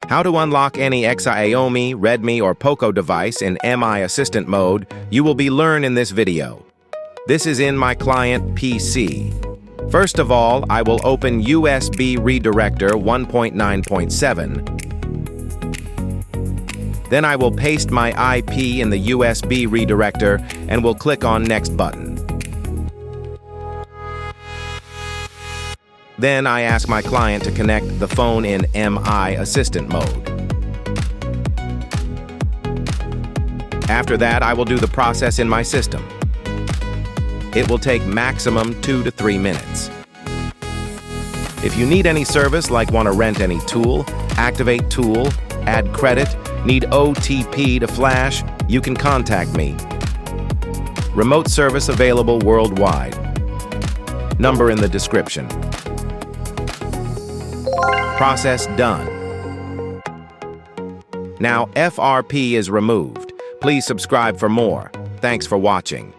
How to unlock any Xiaomi, Redmi, or Poco device in MI Assistant mode, you will be learned in this video. This is in my client PC. First of all, I will open USB redirector 1.9.7. Then I will paste my IP in the USB redirector and will click on Next button. Then I ask my client to connect the phone in MI Assistant mode. After that, I will do the process in my system. It will take maximum 2 to 3 minutes. If you need any service, like want to rent any tool, activate tool, add credit, need OTP to flash, you can contact me. Remote service available worldwide. Number in the description. Process done. Now FRP is removed. Please subscribe for more. Thanks for watching.